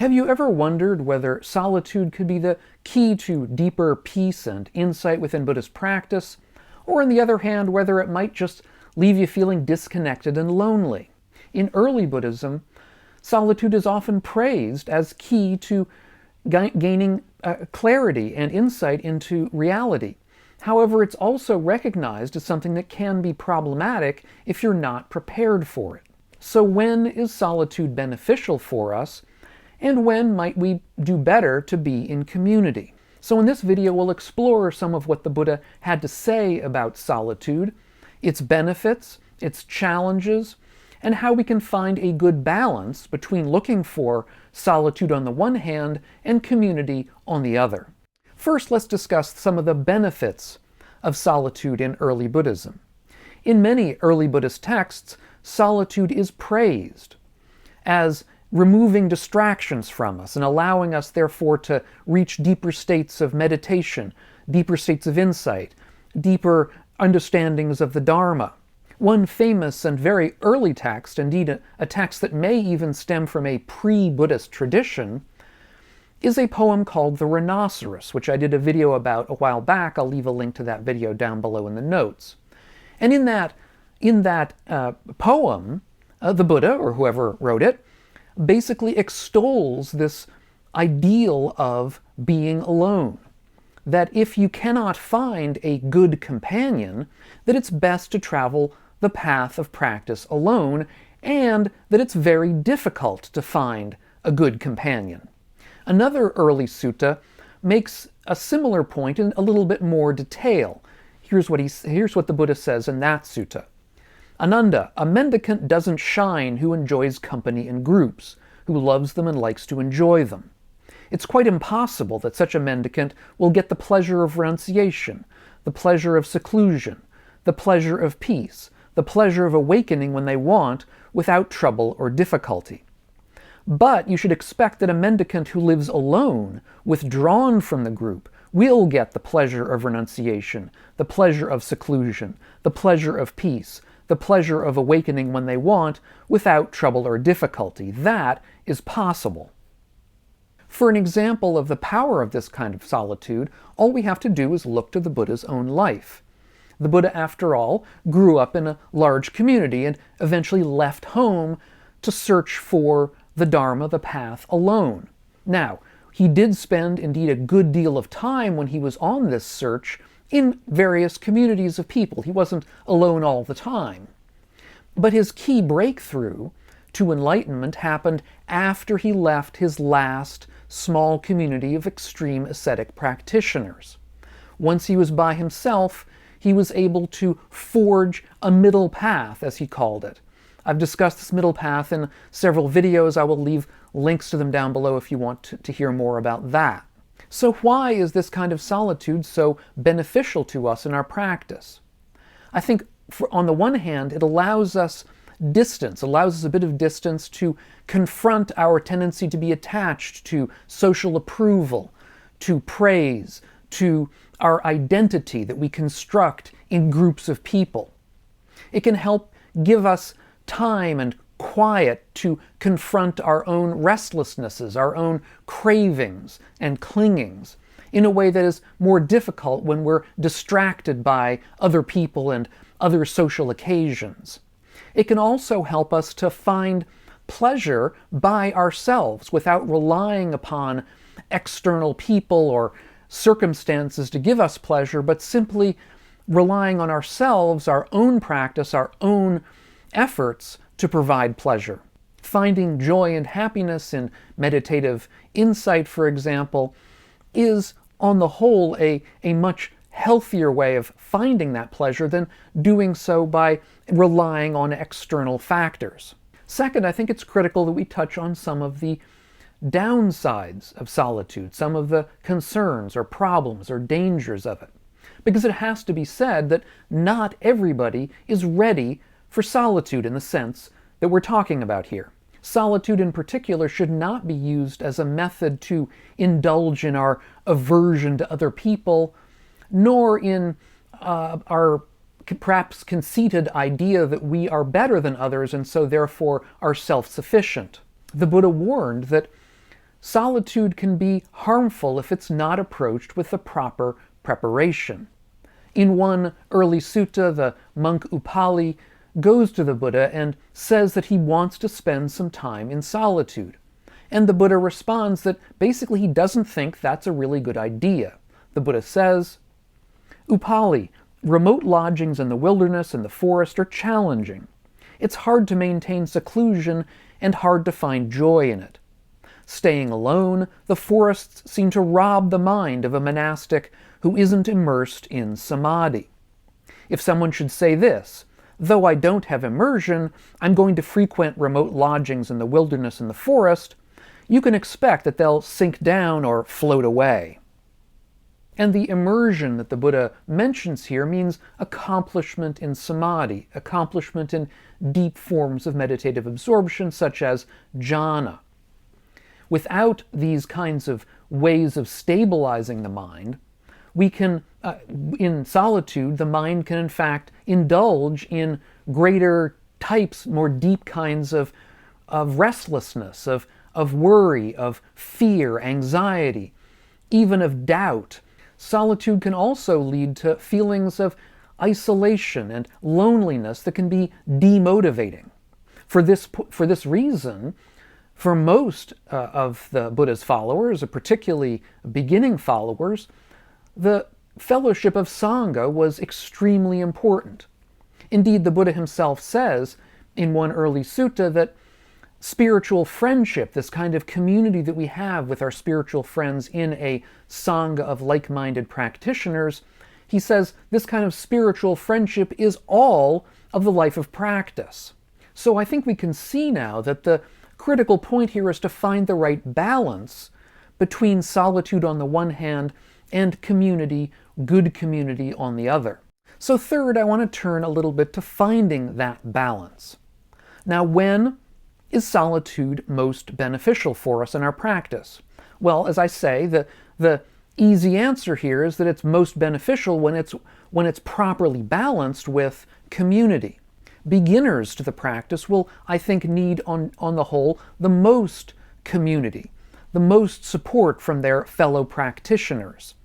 Have you ever wondered whether solitude could be the key to deeper peace and insight within Buddhist practice, or on the other hand, whether it might just leave you feeling disconnected and lonely? In early Buddhism, solitude is often praised as key to gaining clarity and insight into reality. However, it's also recognized as something that can be problematic if you're not prepared for it. So when is solitude beneficial for us, and when might we do better to be in community? So in this video, we'll explore some of what the Buddha had to say about solitude, its benefits, its challenges, and how we can find a good balance between looking for solitude on the one hand and community on the other. First, let's discuss some of the benefits of solitude in early Buddhism. In many early Buddhist texts, solitude is praised as removing distractions from us and allowing us, therefore, to reach deeper states of meditation, deeper states of insight, deeper understandings of the Dharma. One famous and very early text, indeed a text that may even stem from a pre-Buddhist tradition, is a poem called The Rhinoceros, which I did a video about a while back. I'll leave a link to that video down below in the notes. And in that poem, the Buddha, or whoever wrote it, basically extols this ideal of being alone. That if you cannot find a good companion, that it's best to travel the path of practice alone, and that it's very difficult to find a good companion. Another early sutta makes a similar point in a little bit more detail. Here's what the Buddha says in that sutta. Ananda, a mendicant doesn't shine who enjoys company in groups, who loves them and likes to enjoy them. It's quite impossible that such a mendicant will get the pleasure of renunciation, the pleasure of seclusion, the pleasure of peace, the pleasure of awakening when they want, without trouble or difficulty. But you should expect that a mendicant who lives alone, withdrawn from the group, will get the pleasure of renunciation, the pleasure of seclusion, the pleasure of peace, the pleasure of awakening when they want, without trouble or difficulty. That is possible. For an example of the power of this kind of solitude, all we have to do is look to the Buddha's own life. The Buddha, after all, grew up in a large community and eventually left home to search for the Dharma, the path, alone. Now, he did spend indeed a good deal of time when he was on this search in various communities of people. He wasn't alone all the time. But his key breakthrough to enlightenment happened after he left his last small community of extreme ascetic practitioners. Once he was by himself, he was able to forge a middle path, as he called it. I've discussed this middle path in several videos. I will leave links to them down below if you want to hear more about that. So why is this kind of solitude so beneficial to us in our practice? I think, on the one hand, it allows us distance, allows us a bit of distance to confront our tendency to be attached to social approval, to praise, to our identity that we construct in groups of people. It can help give us time and quiet to confront our own restlessnesses, our own cravings and clingings, in a way that is more difficult when we're distracted by other people and other social occasions. It can also help us to find pleasure by ourselves without relying upon external people or circumstances to give us pleasure, but simply relying on ourselves, our own practice, our own efforts to provide pleasure. Finding joy and happiness in meditative insight, for example, is on the whole a much healthier way of finding that pleasure than doing so by relying on external factors. Second, I think it's critical that we touch on some of the downsides of solitude, some of the concerns or problems or dangers of it. Because it has to be said that not everybody is ready for solitude in the sense that we're talking about here. Solitude in particular should not be used as a method to indulge in our aversion to other people, nor in our perhaps conceited idea that we are better than others and so therefore are self-sufficient. The Buddha warned that solitude can be harmful if it's not approached with the proper preparation. In one early sutta, the monk Upali goes to the Buddha and says that he wants to spend some time in solitude. And the Buddha responds that basically he doesn't think that's a really good idea. The Buddha says, "Upali, remote lodgings in the wilderness and the forest are challenging. It's hard to maintain seclusion and hard to find joy in it. Staying alone, the forests seem to rob the mind of a monastic who isn't immersed in samadhi. If someone should say this, though I don't have immersion, I'm going to frequent remote lodgings in the wilderness and the forest, you can expect that they'll sink down or float away." And the immersion that the Buddha mentions here means accomplishment in samadhi, accomplishment in deep forms of meditative absorption such as jhana. Without these kinds of ways of stabilizing the mind, we can, in solitude, the mind can in fact indulge in greater types, more deep kinds of restlessness, of worry, of fear, anxiety, even of doubt. Solitude can also lead to feelings of isolation and loneliness that can be demotivating. For this reason, for most of the Buddha's followers, particularly beginning followers, the fellowship of Sangha was extremely important. Indeed, the Buddha himself says in one early sutta that spiritual friendship, this kind of community that we have with our spiritual friends in a Sangha of like-minded practitioners, he says this kind of spiritual friendship is all of the life of practice. So I think we can see now that the critical point here is to find the right balance between solitude on the one hand and community, good community on the other. So third, I want to turn a little bit to finding that balance. Now, when is solitude most beneficial for us in our practice? Well, as I say, the easy answer here is that it's most beneficial when it's properly balanced with community. Beginners to the practice will, I think, need on the whole the most community, the most support from their fellow practitioners.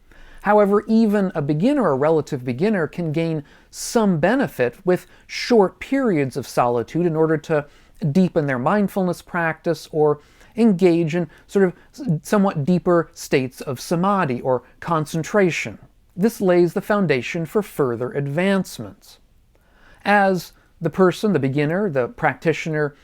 However, even a beginner, a relative beginner, can gain some benefit with short periods of solitude in order to deepen their mindfulness practice or engage in sort of somewhat deeper states of samadhi or concentration. This lays the foundation for further advancements. As the person, the beginner, the practitioner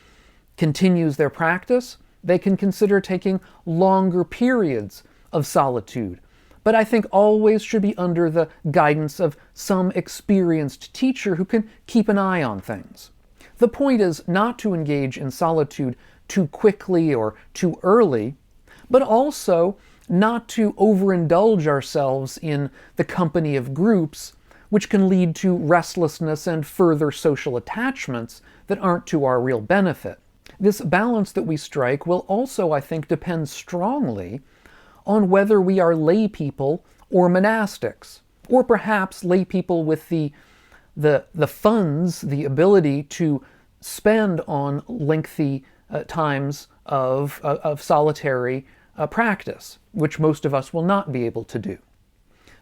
continues their practice, they can consider taking longer periods of solitude, but I think always should be under the guidance of some experienced teacher who can keep an eye on things. The point is not to engage in solitude too quickly or too early, but also not to overindulge ourselves in the company of groups, which can lead to restlessness and further social attachments that aren't to our real benefit. This balance that we strike will also, I think, depend strongly on whether we are lay people or monastics, or perhaps lay people with the funds, the ability to spend on lengthy times of solitary practice, which most of us will not be able to do.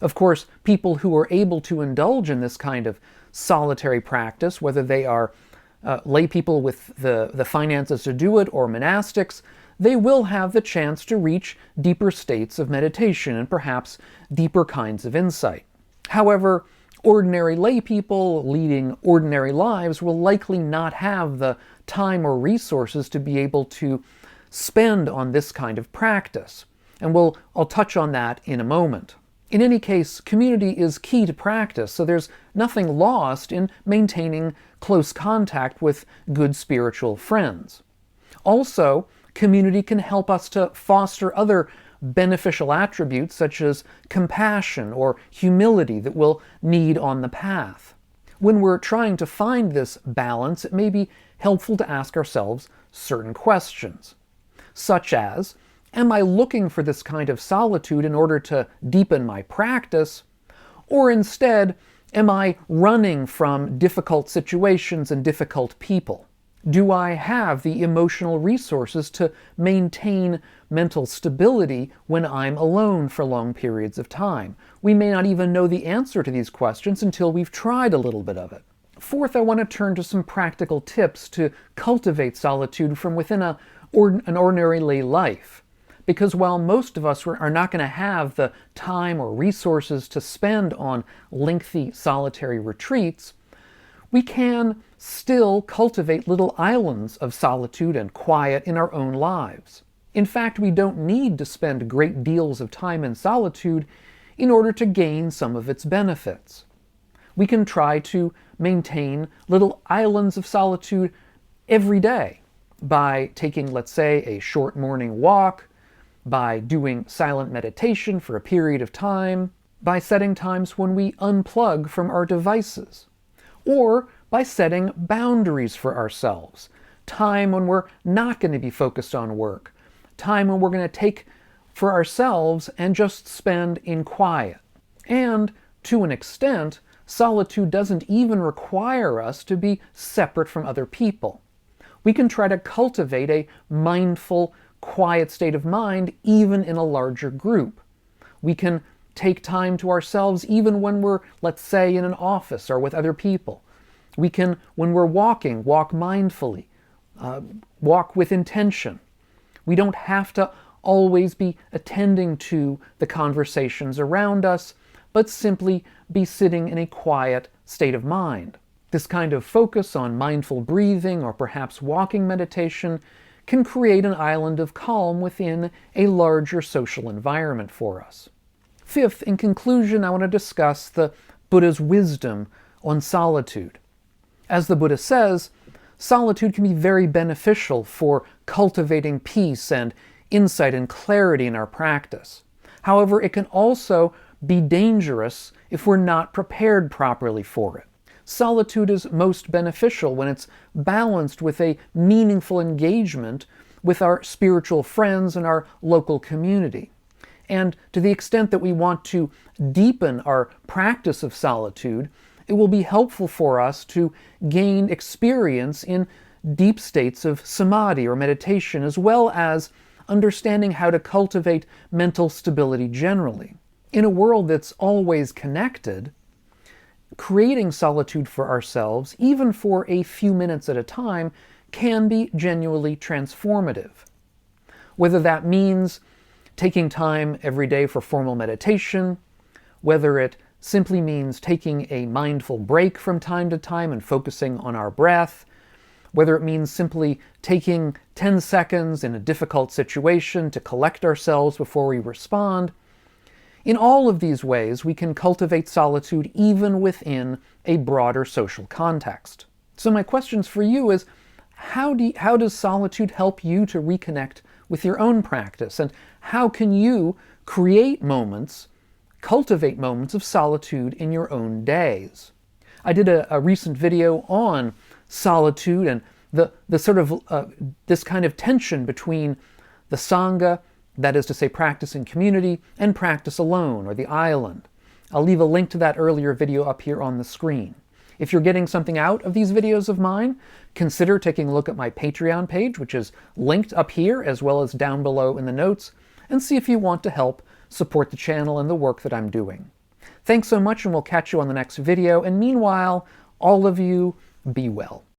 Of course, people who are able to indulge in this kind of solitary practice, whether they are lay people with the finances to do it or monastics, they will have the chance to reach deeper states of meditation and perhaps deeper kinds of insight. However, ordinary lay people leading ordinary lives will likely not have the time or resources to be able to spend on this kind of practice. And I'll touch on that in a moment. In any case, community is key to practice, so there's nothing lost in maintaining close contact with good spiritual friends. Also, community can help us to foster other beneficial attributes such as compassion or humility that we'll need on the path. When we're trying to find this balance, it may be helpful to ask ourselves certain questions, such as, am I looking for this kind of solitude in order to deepen my practice, or instead, am I running from difficult situations and difficult people? Do I have the emotional resources to maintain mental stability when I'm alone for long periods of time? We may not even know the answer to these questions until we've tried a little bit of it. Fourth, I want to turn to some practical tips to cultivate solitude from within an ordinary lay life. Because while most of us are not going to have the time or resources to spend on lengthy solitary retreats, we can still cultivate little islands of solitude and quiet in our own lives. In fact, we don't need to spend great deals of time in solitude in order to gain some of its benefits. We can try to maintain little islands of solitude every day by taking, let's say, a short morning walk, by doing silent meditation for a period of time, by setting times when we unplug from our devices, or by setting boundaries for ourselves. Time when we're not going to be focused on work. Time when we're going to take for ourselves and just spend in quiet. And, to an extent, solitude doesn't even require us to be separate from other people. We can try to cultivate a mindful, quiet state of mind even in a larger group. We can take time to ourselves even when we're, let's say, in an office or with other people. We can, when we're walking, walk mindfully, walk with intention. We don't have to always be attending to the conversations around us, but simply be sitting in a quiet state of mind. This kind of focus on mindful breathing or perhaps walking meditation can create an island of calm within a larger social environment for us. Fifth, in conclusion, I want to discuss the Buddha's wisdom on solitude. As the Buddha says, solitude can be very beneficial for cultivating peace and insight and clarity in our practice. However, it can also be dangerous if we're not prepared properly for it. Solitude is most beneficial when it's balanced with a meaningful engagement with our spiritual friends and our local community. And to the extent that we want to deepen our practice of solitude, it will be helpful for us to gain experience in deep states of samadhi or meditation, as well as understanding how to cultivate mental stability generally. In a world that's always connected, creating solitude for ourselves, even for a few minutes at a time, can be genuinely transformative. Whether that means taking time every day for formal meditation, whether it simply means taking a mindful break from time to time and focusing on our breath, whether it means simply taking 10 seconds in a difficult situation to collect ourselves before we respond. In all of these ways, we can cultivate solitude even within a broader social context. So my questions for you is, how does solitude help you to reconnect with your own practice? And how can you create moments, cultivate moments of solitude in your own days? I did a recent video on solitude and the sort of this kind of tension between the Sangha, that is to say practice in community, and practice alone, or the island. I'll leave a link to that earlier video up here on the screen. If you're getting something out of these videos of mine, consider taking a look at my Patreon page, which is linked up here as well as down below in the notes, and see if you want to help support the channel and the work that I'm doing. Thanks so much, and we'll catch you on the next video, and meanwhile, all of you, be well.